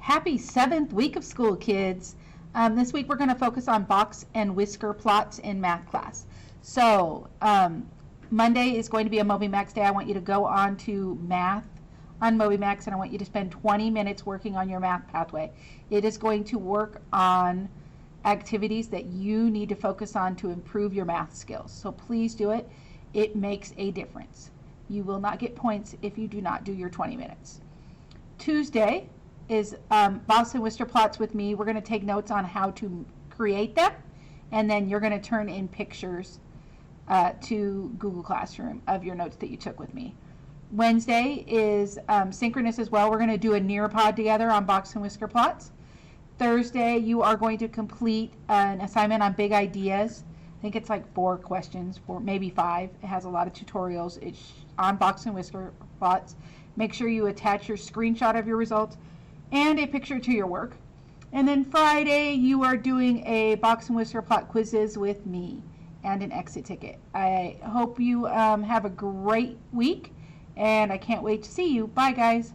Happy 7th week of school, kids. This week we're going to focus on box and whisker plots in math class. So Monday is going to be a MobyMax day. I want you to go on to math on MobyMax, and I want you to spend 20 minutes working on your math pathway. It is going to work on activities that you need to focus on to improve your math skills. So please do it. It makes a difference. You will not get points if you do not do your 20 minutes. Tuesday is box and whisker plots with me. We're going to take notes on how to create them, and then you're going to turn in pictures to Google Classroom of your notes that you took with me. Wednesday is synchronous as well. We're going to do a Nearpod together on box and whisker plots. Thursday, you are going to complete an assignment on big ideas. I think it's like 4 questions, or maybe 5. It has a lot of tutorials. It's on box and whisker plots. Make sure you attach your screenshot of your results and a picture to your work. And then Friday, you are doing a box and whisker plot quizzes with me and an exit ticket. I hope you have a great week, and I can't wait to see you. Bye, guys.